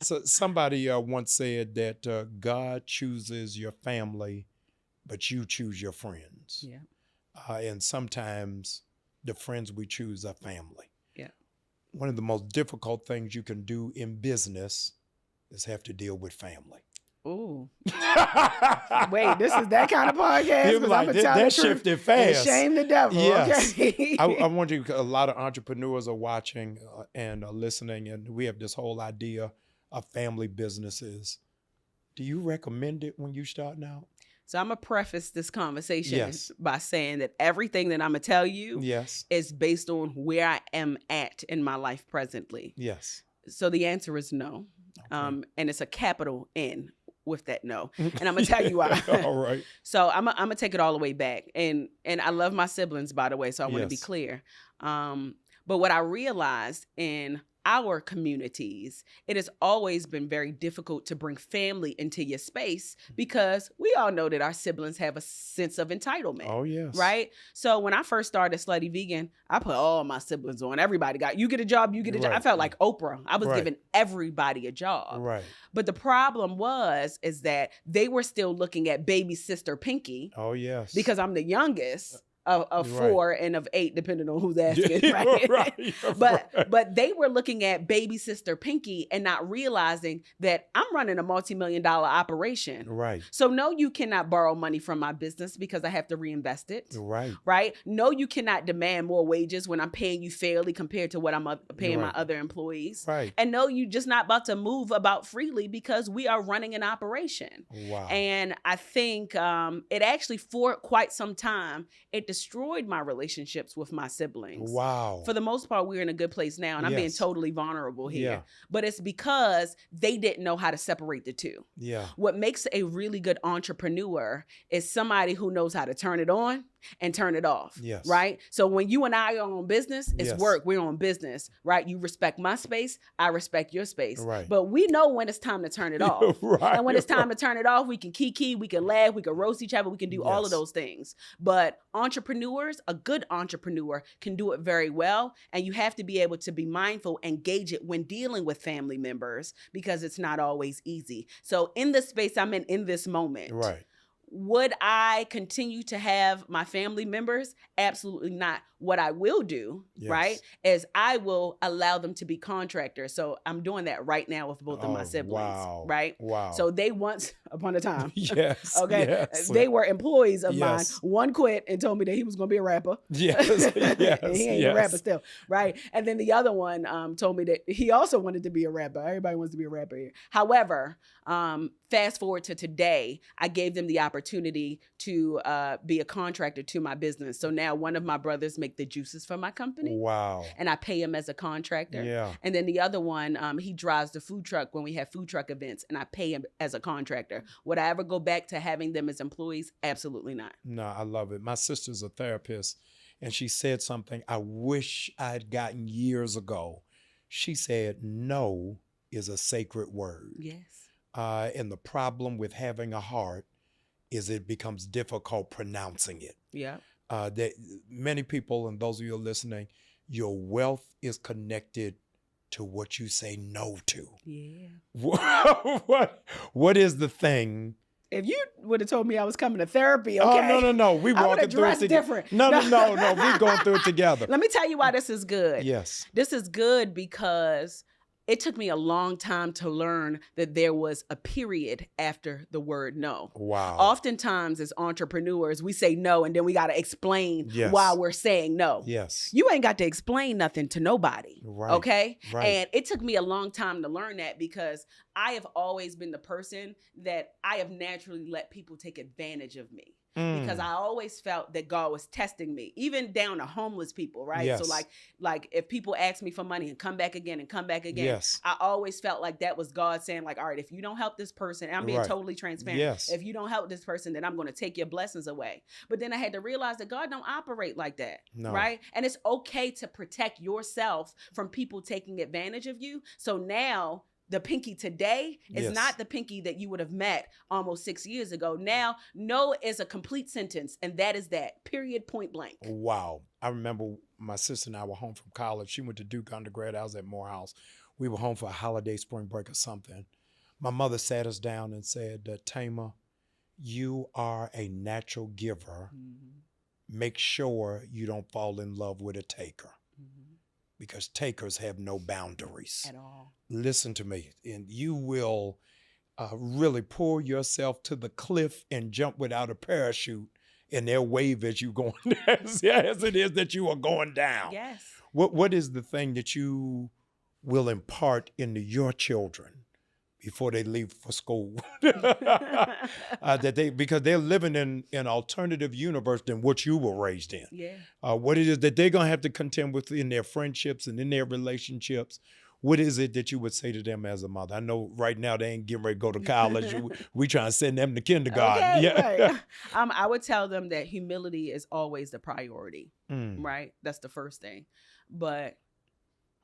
So somebody once said that God chooses your family, but you choose your friends. Yeah. And sometimes the friends we choose are family. Yeah. One of the most difficult things you can do in business is have to deal with family. Ooh. Wait, this is that kind of podcast? You're Because like, I'm going to tell the that truth shifted and fast. shame the devil. Yes. Okay. I wonder if a lot of entrepreneurs are watching and listening, and we have this whole idea of family businesses. Do you recommend it when you're starting out? So I'm going to preface this conversation Yes. by saying that everything that I'm going to tell you Yes. is based on where I am at in my life presently. Yes. So the answer is no. Okay. And it's a capital N with that no. And I'm going to tell you why. All right. So I'm going to take it all the way back. And I love my siblings, by the way, so I want to be Yes. clear. But what I realized in our communities, it has always been very difficult to bring family into your space because we all know that our siblings have a sense of entitlement. Oh, yes. Right? So when I first started Slutty Vegan, I put all my siblings on. Everybody got, you get a job, you get a job. I Right. felt like Oprah. I was Right. giving everybody a job. Right. But the problem is that they were still looking at baby sister Pinky Oh, yes. because I'm the youngest of Right. 4 and of 8, depending on who's asking. You're Right? right. But they were looking at baby sister Pinky and not realizing that I'm running a multi-million-dollar operation. Right. So no, you cannot borrow money from my business because I have to reinvest it. Right. Right? No, you cannot demand more wages when I'm paying you fairly compared to what I'm paying my Right. other employees. Right. And no, you're just not about to move about freely because we are running an operation. Wow. And I think it actually, for quite some time, it destroyed my relationships with my siblings. Wow. For the most part, we're in a good place now, and I'm being Yes. totally vulnerable here. Yeah. But it's because they didn't know how to separate the two. Yeah. What makes a really good entrepreneur is somebody who knows how to turn it on and turn it off. Yes. Right? So when you and I are on business, it's Yes. work. We're on business, right? You respect my space, I respect your space. Right. But we know when it's time to turn it off. Right. And when it's time to turn it off, we can kiki, we can laugh, we can roast each other, we can do all of Yes. those things. But entrepreneurs, a good entrepreneur can do it very well. And you have to be able to be mindful and gauge it when dealing with family members because it's not always easy. So in the space I'm in this moment, Right. would I continue to have my family members? Absolutely not. What I will do, Yes. right, is I will allow them to be contractors. So I'm doing that right now with both of my Oh, siblings, wow. right? Wow. So they once upon a time, yes. okay, Yes. they were employees of Yes. mine. One quit and told me that he was going to be a rapper. Yes. Yes. And he ain't yes. a rapper still, right? And then the other one told me that he also wanted to be a rapper. Everybody wants to be a rapper here. However, fast forward to today, I gave them the opportunity to be a contractor to my business. So now one of my brothers make the juices for my company, Wow. and I pay him as a contractor. Yeah. And then the other one, he drives the food truck when we have food truck events, and I pay him as a contractor. Would I ever go back to having them as employees? Absolutely not. No, I love it. My sister's a therapist, and she said something I wish I had gotten years ago. She said, no is a sacred word. Yes. And the problem with having a heart is it becomes difficult pronouncing it. Yeah. That many people, and those of you listening, your wealth is connected to what you say no to. Yeah. What is the thing? If you would have told me I was coming to therapy, okay? Oh, no. We I walking would've through it dressed together. different. No. We're going through it together. Let me tell you why this is good. Yes. This is good because it took me a long time to learn that there was a period after the word no. Wow. Oftentimes as entrepreneurs, we say no and then we got to explain Yes. why we're saying no. Yes. You ain't got to explain nothing to nobody. Right. Okay. Right. And it took me a long time to learn that because I have always been the person that I have naturally let people take advantage of me. Because I always felt that God was testing me, even down to homeless people, right? Yes. So like if people ask me for money and come back again, Yes. I always felt like that was God saying like, all right, if you don't help this person, and I'm being Right. totally transparent. Yes. If you don't help this person, then I'm going to take your blessings away. But then I had to realize that God don't operate like that, No. right? And it's okay to protect yourself from people taking advantage of you. So now the Pinky today is Yes. not the Pinky that you would have met almost 6 years ago. Now, no is a complete sentence, and that is that. Period, point blank. Wow. I remember my sister and I were home from college. She went to Duke undergrad. I was at Morehouse. We were home for a holiday spring break or something. My mother sat us down and said, Tama, you are a natural giver. Make sure you don't fall in love with a taker, because takers have no boundaries at all. Listen to me, and you will really pull yourself to the cliff and jump without a parachute, and they'll wave as you going as it is that you are going down. Yes. What is the thing that you will impart into your children before they leave for school? Because they're living in an alternative universe than what you were raised in. Yeah. What it is that they're going to have to contend with in their friendships and in their relationships. What is it that you would say to them as a mother? I know right now they ain't getting ready to go to college. We trying to send them to kindergarten. Okay, Yeah. right. I would tell them that humility is always the priority, right? That's the first thing. But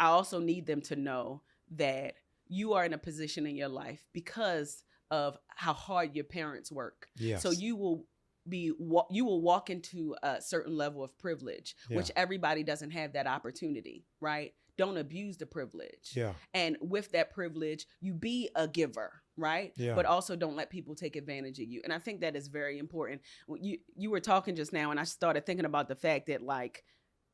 I also need them to know that you are in a position in your life because of how hard your parents work. Yes. So you will walk into a certain level of privilege, which everybody doesn't have that opportunity, right? Don't abuse the privilege. Yeah. And with that privilege, you be a giver, right? Yeah. But also don't let people take advantage of you. And I think that is very important. You were talking just now, and I started thinking about the fact that, like,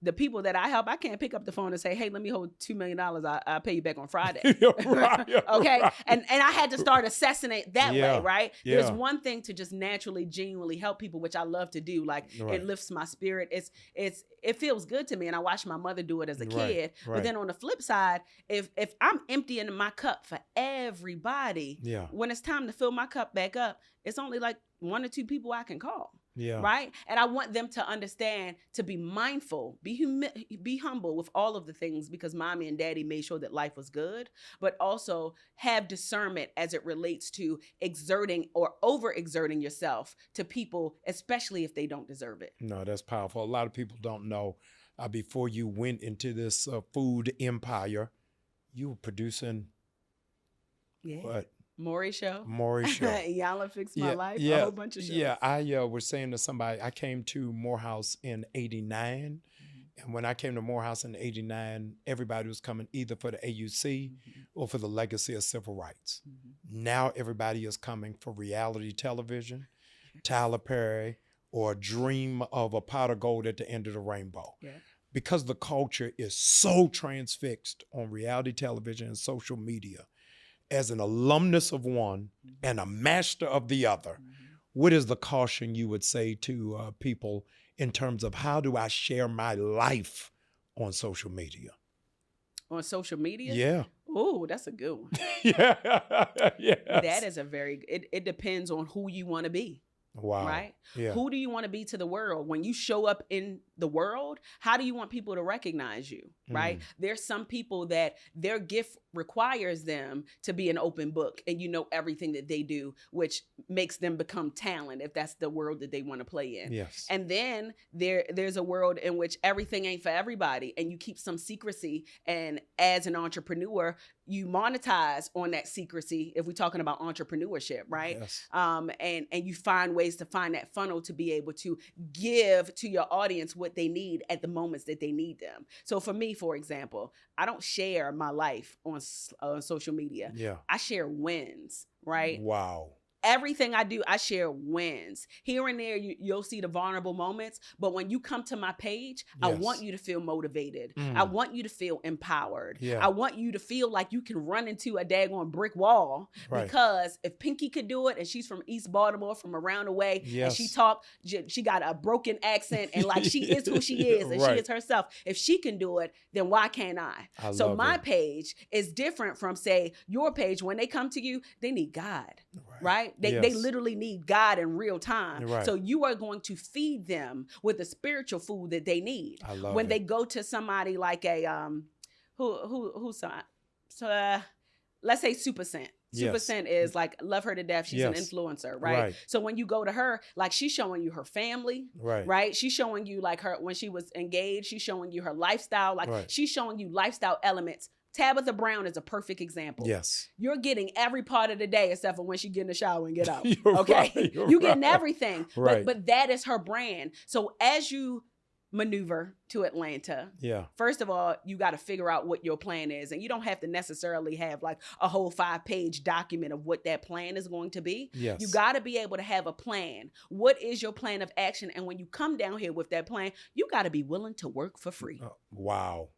the people that I help, I can't pick up the phone and say, hey, let me hold $2 million. I'll pay you back on Friday. Right, okay. Right. And I had to start assessing it that way, right? Yeah. There's one thing to just naturally, genuinely help people, which I love to do. Like, it lifts my spirit. It feels good to me. And I watched my mother do it as a kid. Right. But then on the flip side, if I'm emptying my cup for everybody, when it's time to fill my cup back up, it's only like 1 or 2 people I can call. Yeah. Right. And I want them to understand, to be mindful, be humble with all of the things, because mommy and daddy made sure that life was good, but also have discernment as it relates to exerting or overexerting yourself to people, especially if they don't deserve it. No, that's powerful. A lot of people don't know before you went into this food empire, you were producing what? Maury Show. Y'all Fix My Life. A whole bunch of shows. Yeah, I was saying to somebody, I came to Morehouse in 89. And when I came to Morehouse in 89, everybody was coming either for the AUC or for the legacy of civil rights. Now everybody is coming for reality television, Tyler Perry, or a dream of a pot of gold at the end of the rainbow. Yeah. Because the culture is so transfixed on reality television and social media. As an alumnus of one and a master of the other, what is the caution you would say to people in terms of how do I share my life on social media? On social media? Yeah. Oh, that's a good one. Yes. That is it depends on who you want to be. Wow. Right? Yeah. Who do you want to be to the world? When you show up in the world, how do you want people to recognize you? Right? There's some people that their gift requires them to be an open book and you know everything that they do, which makes them become talent if that's the world that they want to play in. Yes. And then there's a world in which everything ain't for everybody and you keep some secrecy. And as an entrepreneur, you monetize on that secrecy if we're talking about entrepreneurship, right? Yes. And you find ways to find that funnel to be able to give to your audience what they need at the moments that they need them. So for me, for example, I don't share my life on social media. Yeah. I share wins, right? Wow. Everything I do, I share wins. Here and there, you'll see the vulnerable moments. But when you come to my page, I want you to feel motivated. I want you to feel empowered. Yeah. I want you to feel like you can run into a daggone brick wall. Right. Because if Pinky could do it, and she's from East Baltimore, from around the way, and she got a broken accent, and like she is who she is, and she is herself. If she can do it, then why can't I? So my page is different from, say, your page. When they come to you, they need God, right? They literally need God in real time. Right. So you are going to feed them with the spiritual food that they need. I love when it. they go to somebody like a let's say Super Scent. Super Scent is like, love her to death. She's an influencer, right? So when you go to her, like, she's showing you her family, right? She's showing you like her, when she was engaged, she's showing you her lifestyle. Like she's showing you lifestyle elements. Tabitha Brown is a perfect example. Yes. You're getting every part of the day except for when she get in the shower and get out. You're okay? Right, you're getting everything. Right. But that is her brand. So as you maneuver to Atlanta. Yeah. First of all, you got to figure out what your plan is. And you don't have to necessarily have like a whole 5-page document of what that plan is going to be. Yes. You got to be able to have a plan. What is your plan of action? And when you come down here with that plan, you got to be willing to work for free. Wow.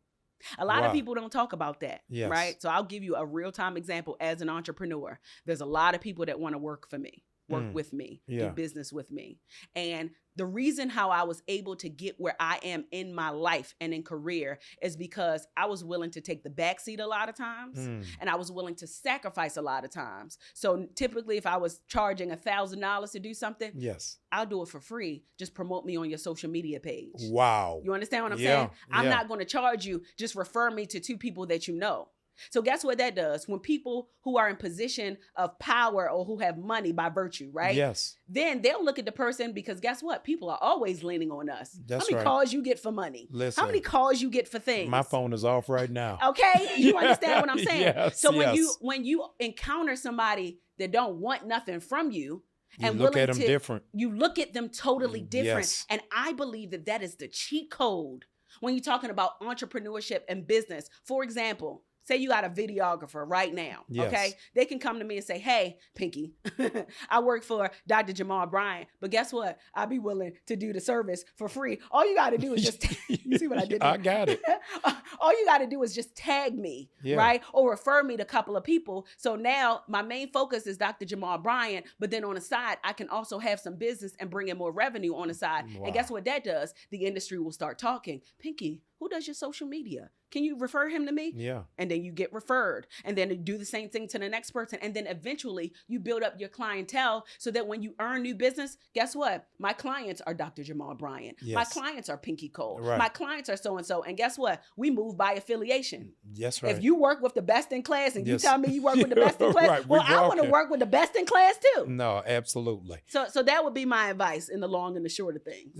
A lot Wow. of people don't talk about that, Yes. right? So I'll give you a real-time example as an entrepreneur. There's a lot of people that want to work for me, work with me, Yeah. do business with me. And the reason how I was able to get where I am in my life and in career is because I was willing to take the backseat a lot of times, and I was willing to sacrifice a lot of times. So typically if I was charging $1,000 to do something, Yes. I'll do it for free. Just promote me on your social media page. Wow. You understand what I'm Yeah, saying? I'm yeah. not going to charge you. Just refer me to 2 people that you know. So guess what that does? When people who are in position of power or who have money by virtue, right? Yes. Then they'll look at the person because guess what? People are always leaning on us. That's How many right. calls you get for money? Listen. How many calls you get for things? My phone is off right now. Okay? You understand what I'm saying? Yes, So yes. when you encounter somebody that don't want nothing from you, You and look willing at them to- different. you look at them totally different. Yes. And I believe that that is the cheat code when you're talking about entrepreneurship and business. For example, say you got a videographer right now, Yes. okay? They can come to me and say, hey, Pinky, I work for Dr. Jamal Bryant, but guess what? I'll be willing to do the service for free. All you got to do is just, you see what I did there? I got it. All you got to do is just tag me, Yeah. right? Or refer me to a couple of people. So now my main focus is Dr. Jamal Bryant, but then on the side, I can also have some business and bring in more revenue on the side. Wow. And guess what that does? The industry will start talking. Pinky, who does your social media? Can you refer him to me? Yeah. And then you get referred. And then you do the same thing to the next person. And then eventually you build up your clientele so that when you earn new business, guess what? My clients are Dr. Jamal Bryant. Yes. My clients are Pinky Cole. Right. My clients are so-and-so. And guess what? We move by affiliation. That's right. If you work with the best in class and you Yes. tell me you work with the best in class, Right, well, we I want to walking. work with the best in class too. No, absolutely. So that would be my advice in the long and the short of things.